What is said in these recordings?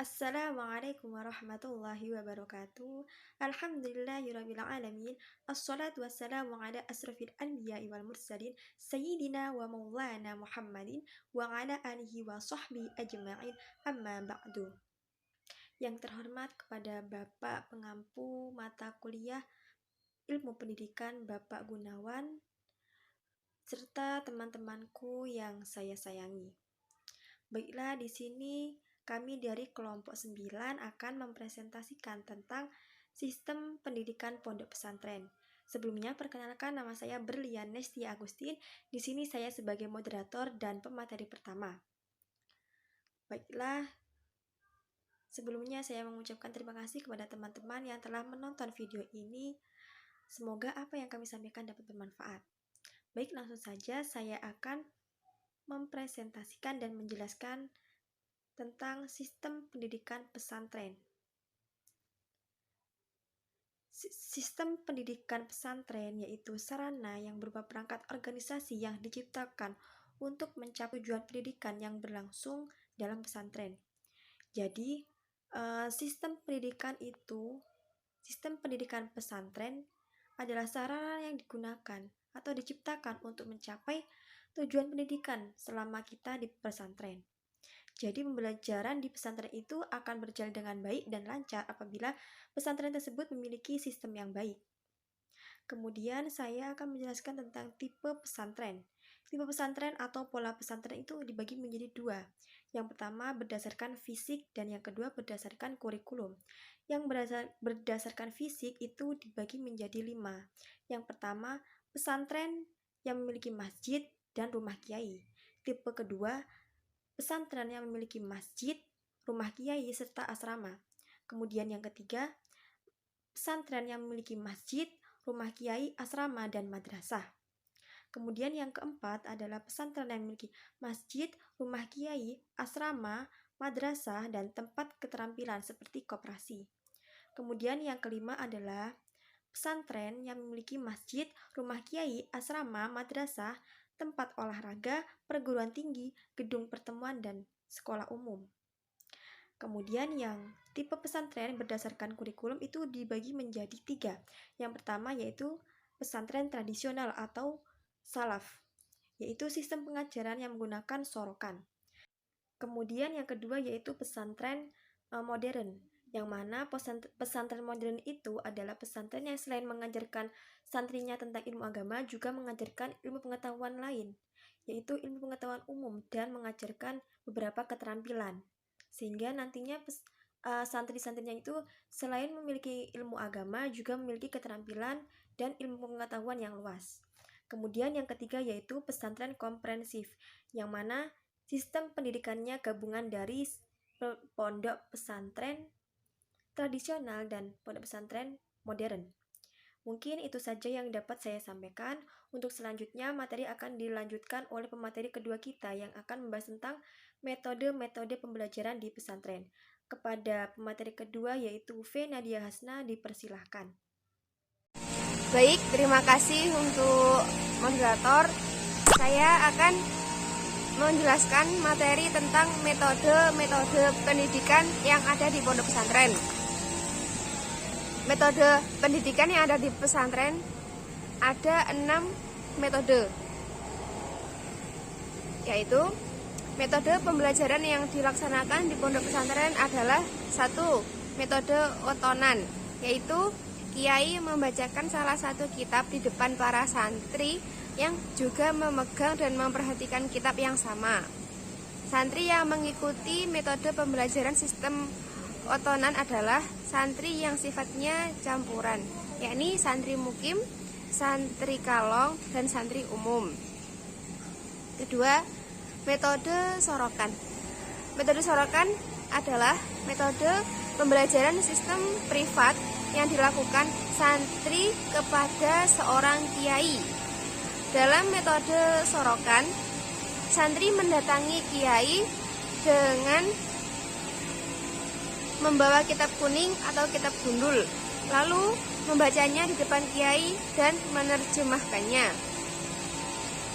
Assalamualaikum warahmatullahi wabarakatuh. Alhamdulillahirrabbilalamin. Assalatu wassalamu ala asrafil anbiya'i wal mursalin Sayyidina wa maulana Muhammadin wa ala alihi wa sahbihi ajma'in, amma ba'du. Yang terhormat kepada Bapak pengampu mata kuliah Ilmu Pendidikan Bapak Gunawan, serta teman-temanku yang saya sayangi. Baiklah, di sini kami dari kelompok 9 akan mempresentasikan tentang sistem pendidikan pondok pesantren. Sebelumnya, perkenalkan, nama saya Berlian Nestia Agustin. Di sini saya sebagai moderator dan pemateri pertama. Baiklah, sebelumnya saya mengucapkan terima kasih kepada teman-teman yang telah menonton video ini. Semoga apa yang kami sampaikan dapat bermanfaat. Baik, langsung saja saya akan mempresentasikan dan menjelaskan tentang sistem pendidikan pesantren. Sistem pendidikan pesantren yaitu sarana yang berupa perangkat organisasi yang diciptakan untuk mencapai tujuan pendidikan yang berlangsung dalam pesantren. Jadi, sistem pendidikan pesantren adalah sarana yang digunakan atau diciptakan untuk mencapai tujuan pendidikan selama kita di pesantren. Jadi pembelajaran di pesantren itu akan berjalan dengan baik dan lancar apabila pesantren tersebut memiliki sistem yang baik. Kemudian saya akan menjelaskan tentang tipe pesantren. Tipe pesantren atau pola pesantren itu dibagi menjadi dua. Yang pertama berdasarkan fisik dan yang kedua berdasarkan kurikulum. Yang berdasarkan fisik itu dibagi menjadi 5. Yang pertama, pesantren yang memiliki masjid dan rumah kiai. Tipe kedua, pesantren yang memiliki masjid, rumah kiai, serta asrama. Kemudian yang ketiga, pesantren yang memiliki masjid, rumah kiai, asrama, dan madrasah. Kemudian yang keempat adalah pesantren yang memiliki masjid, rumah kiai, asrama, madrasah, dan tempat keterampilan seperti koperasi. Kemudian yang kelima adalah pesantren yang memiliki masjid, rumah kiai, asrama, madrasah, tempat olahraga, perguruan tinggi, gedung pertemuan, dan sekolah umum. Kemudian yang tipe pesantren berdasarkan kurikulum itu dibagi menjadi 3. Yang pertama yaitu pesantren tradisional atau salaf, yaitu sistem pengajaran yang menggunakan sorokan. Kemudian yang kedua yaitu pesantren modern, yang mana pesantren modern itu adalah pesantren yang selain mengajarkan santrinya tentang ilmu agama, juga mengajarkan ilmu pengetahuan lain, yaitu ilmu pengetahuan umum dan mengajarkan beberapa keterampilan. Sehingga nantinya santri-santrinya itu selain memiliki ilmu agama, juga memiliki keterampilan dan ilmu pengetahuan yang luas. Kemudian yang ketiga yaitu pesantren komprehensif, yang mana sistem pendidikannya gabungan dari pondok pesantren tradisional dan pondok pesantren modern. Mungkin itu saja yang dapat saya sampaikan. Untuk selanjutnya, materi akan dilanjutkan oleh pemateri kedua kita yang akan membahas tentang metode-metode pembelajaran di pesantren. Kepada pemateri kedua yaitu V. Nadia Hasna, dipersilahkan. Baik, terima kasih untuk moderator. Saya akan menjelaskan materi tentang metode-metode pendidikan yang ada di pondok pesantren. Metode pendidikan yang ada di pesantren ada 6 metode, yaitu metode pembelajaran yang dilaksanakan di pondok pesantren adalah 1. Metode otonan, yaitu kiai membacakan salah satu kitab di depan para santri yang juga memegang dan memperhatikan kitab yang sama. Santri yang mengikuti metode pembelajaran sistem otonan adalah santri yang sifatnya campuran, yakni santri mukim, santri kalong, dan santri umum. Kedua, metode sorokan. Metode sorokan adalah metode pembelajaran sistem privat yang dilakukan santri kepada seorang kiai. Dalam metode sorokan, santri mendatangi kiai dengan membawa kitab kuning atau kitab gundul, lalu membacanya di depan kiai dan menerjemahkannya.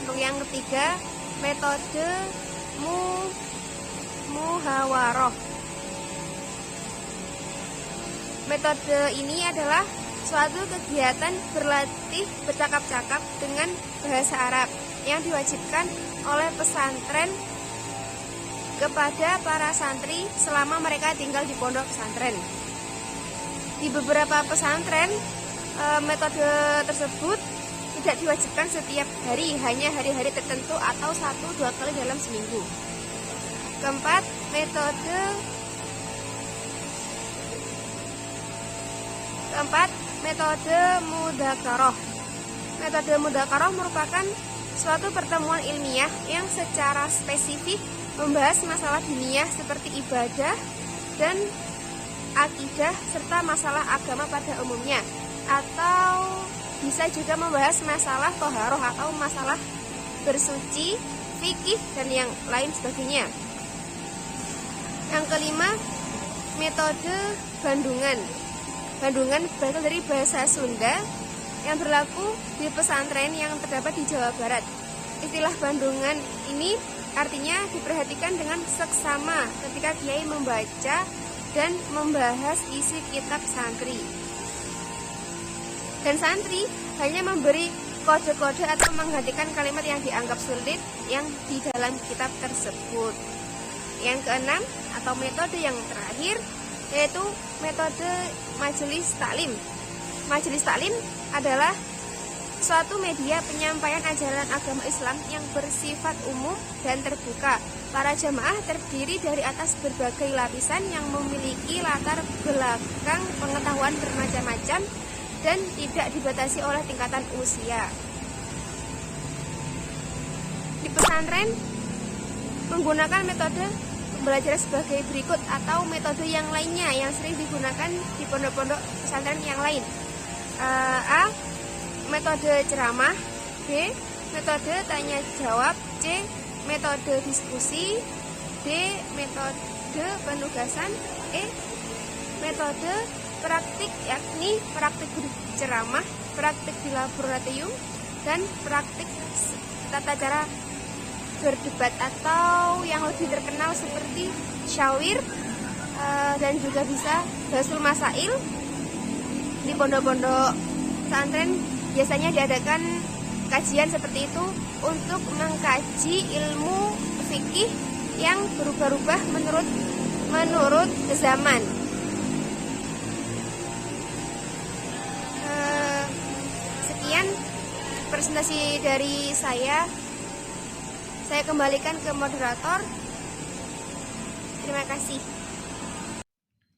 Untuk yang ketiga, metode muhawaroh. Metode ini adalah suatu kegiatan berlatih bercakap-cakap dengan bahasa Arab yang diwajibkan oleh pesantren kepada para santri selama mereka tinggal di pondok pesantren. Di beberapa pesantren, metode tersebut tidak diwajibkan setiap hari, hanya hari-hari tertentu atau 1-2 kali dalam seminggu. Keempat, metode mudzakarah. Metode mudzakarah merupakan suatu pertemuan ilmiah yang secara spesifik membahas masalah diniyah seperti ibadah dan akidah serta masalah agama pada umumnya, atau bisa juga membahas masalah toharoh atau masalah bersuci, fikih, dan yang lain sebagainya. Yang kelima, metode bandungan. Bandungan berasal dari bahasa Sunda yang berlaku di pesantren yang terdapat di Jawa Barat. Istilah bandungan ini artinya diperhatikan dengan seksama ketika kiai membaca dan membahas isi kitab santri. Dan santri hanya memberi kode-kode atau menggantikan kalimat yang dianggap sulit yang di dalam kitab tersebut. Yang keenam atau metode yang terakhir yaitu metode majelis taklim. Majelis taklim adalah suatu media penyampaian ajaran agama Islam yang bersifat umum dan terbuka. Para jamaah terdiri dari atas berbagai lapisan yang memiliki latar belakang pengetahuan bermacam-macam dan tidak dibatasi oleh tingkatan usia. Di pesantren menggunakan metode pembelajaran sebagai berikut atau metode yang lainnya yang sering digunakan di pondok-pondok pesantren yang lain. A. Metode ceramah. B. Metode tanya jawab. C. Metode diskusi. D. Metode penugasan. E. Metode praktik, yakni praktik ceramah, praktik di laboratorium, dan praktik tata cara berdebat atau yang lebih terkenal seperti syawir, dan juga bisa basul masail. Di pondok-pondok pesantren biasanya diadakan kajian seperti itu untuk mengkaji ilmu fikih yang berubah-ubah menurut zaman. Sekian presentasi dari saya. Saya kembalikan ke moderator. Terima kasih.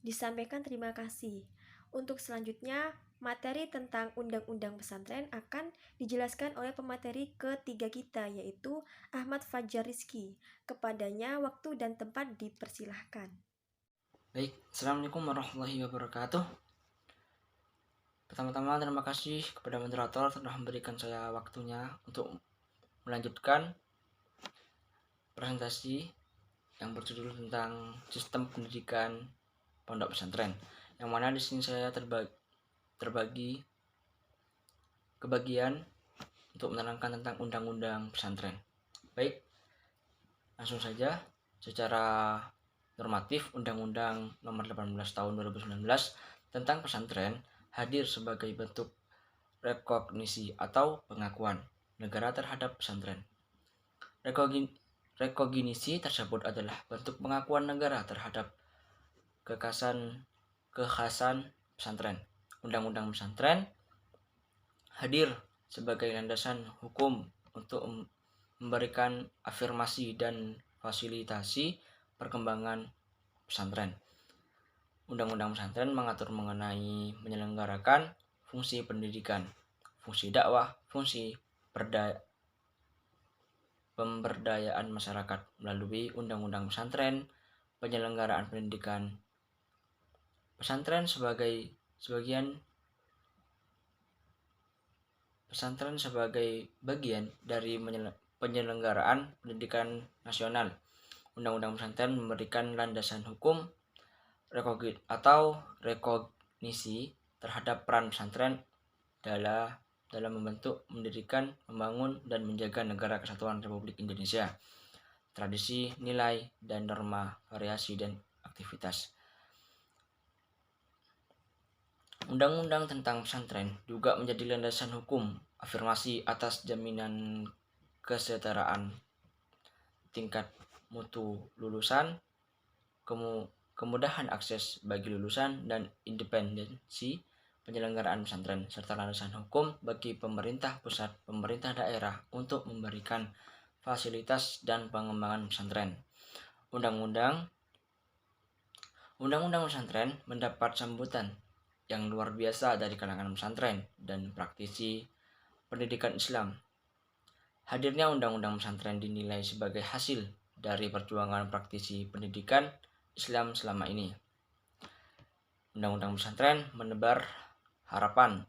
Disampaikan terima kasih. Untuk selanjutnya, materi tentang Undang-Undang Pesantren akan dijelaskan oleh pemateri ketiga kita, yaitu Ahmad Fajar Rizky. Kepadanya waktu dan tempat dipersilahkan. Baik, Assalamualaikum warahmatullahi wabarakatuh. Pertama-tama terima kasih kepada moderator telah memberikan saya waktunya untuk melanjutkan presentasi yang berjudul tentang sistem pendidikan pondok pesantren, yang mana di sini saya terbagi kebagian untuk menerangkan tentang undang-undang pesantren. Baik, langsung saja. Secara normatif, Undang-Undang Nomor 18 Tahun 2019 tentang pesantren hadir sebagai bentuk rekognisi atau pengakuan negara terhadap pesantren. Rekognisi tersebut adalah bentuk pengakuan negara terhadap kekhasan pesantren. Undang-undang pesantren hadir sebagai landasan hukum untuk memberikan afirmasi dan fasilitasi perkembangan pesantren. Undang-undang pesantren mengatur mengenai menyelenggarakan fungsi pendidikan, fungsi dakwah, fungsi pemberdayaan masyarakat melalui Undang-Undang Pesantren, penyelenggaraan pendidikan pesantren sebagai bagian dari penyelenggaraan pendidikan nasional. Undang-Undang Pesantren memberikan landasan hukum rekognisi terhadap peran pesantren dalam membentuk, mendirikan, membangun, dan menjaga negara kesatuan Republik Indonesia, tradisi, nilai, dan norma, variasi, dan aktivitas. Undang-undang tentang pesantren juga menjadi landasan hukum afirmasi atas jaminan kesetaraan tingkat mutu lulusan, kemudahan akses bagi lulusan, dan independensi penyelenggaraan pesantren, serta landasan hukum bagi pemerintah pusat, pemerintah daerah untuk memberikan fasilitas dan pengembangan pesantren. Undang-undang pesantren mendapat sambutan yang luar biasa dari kalangan pesantren dan praktisi pendidikan Islam. Hadirnya undang-undang pesantren dinilai sebagai hasil dari perjuangan praktisi pendidikan Islam selama ini. Undang-undang pesantren menebar harapan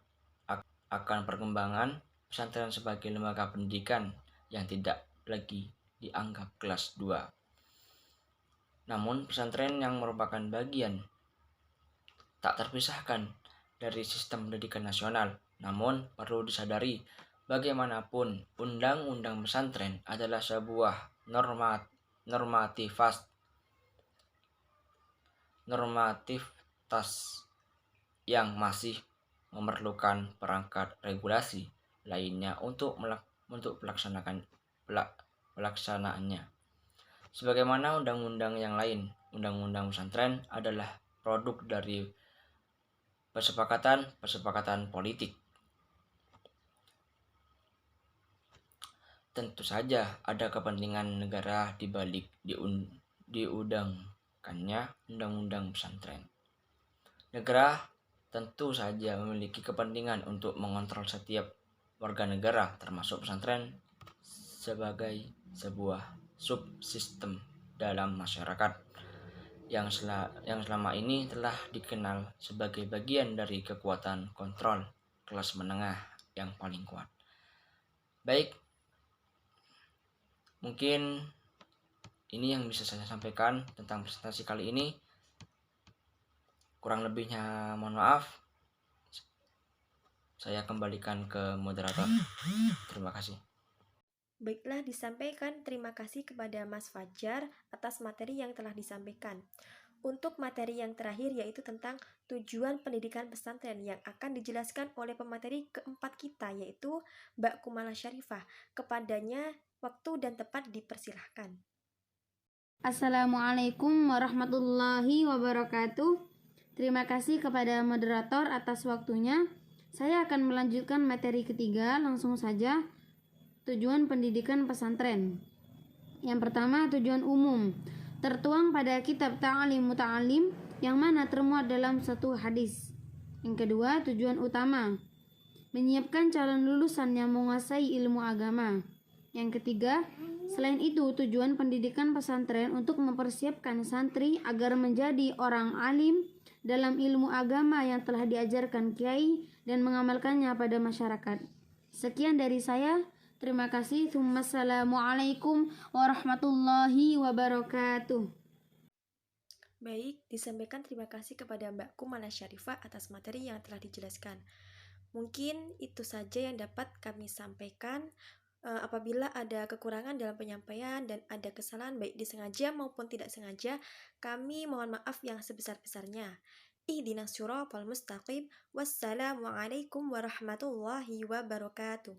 akan perkembangan pesantren sebagai lembaga pendidikan yang tidak lagi dianggap kelas 2. Namun pesantren yang merupakan bagian tak terpisahkan dari sistem pendidikan nasional. Namun perlu disadari bagaimanapun undang-undang pesantren adalah sebuah normativitas yang masih memerlukan perangkat regulasi lainnya untuk pelaksanaannya. Sebagaimana undang-undang yang lain, undang-undang pesantren adalah produk dari kesepakatan politik. Tentu saja ada kepentingan negara di balik diundangkannya undang-undang pesantren. Negara tentu saja memiliki kepentingan untuk mengontrol setiap warga negara, termasuk pesantren, sebagai sebuah subsistem dalam masyarakat yang selama ini telah dikenal sebagai bagian dari kekuatan kontrol kelas menengah yang paling kuat. Baik, mungkin ini yang bisa saya sampaikan tentang presentasi kali ini. Kurang lebihnya mohon maaf. Saya kembalikan ke moderator. Terima kasih. Baiklah, disampaikan terima kasih kepada Mas Fajar atas materi yang telah disampaikan. Untuk materi yang terakhir yaitu tentang tujuan pendidikan pesantren yang akan dijelaskan oleh pemateri keempat kita yaitu Mbak Kumala Syarifah. Kepadanya waktu dan tempat dipersilahkan. Assalamualaikum warahmatullahi wabarakatuh. Terima kasih kepada moderator atas waktunya. Saya akan melanjutkan materi ketiga, langsung saja. Tujuan pendidikan pesantren. Yang pertama, tujuan umum. Tertuang pada kitab Ta'alim Muta'alim yang mana termuat dalam satu hadis. Yang kedua, tujuan utama. Menyiapkan calon lulusan yang menguasai ilmu agama. Yang ketiga, selain itu tujuan pendidikan pesantren untuk mempersiapkan santri agar menjadi orang alim dalam ilmu agama yang telah diajarkan kiai dan mengamalkannya pada masyarakat. Sekian dari saya. Terima kasih. Assalamualaikum warahmatullahi wabarakatuh. Baik, disampaikan terima kasih kepada Mbak Kumala Syarifah atas materi yang telah dijelaskan. Mungkin itu saja yang dapat kami sampaikan. Apabila ada kekurangan dalam penyampaian dan ada kesalahan baik disengaja maupun tidak sengaja, kami mohon maaf yang sebesar-besarnya. Ihdinas siratal mustaqim. Wassalamualaikum warahmatullahi wabarakatuh.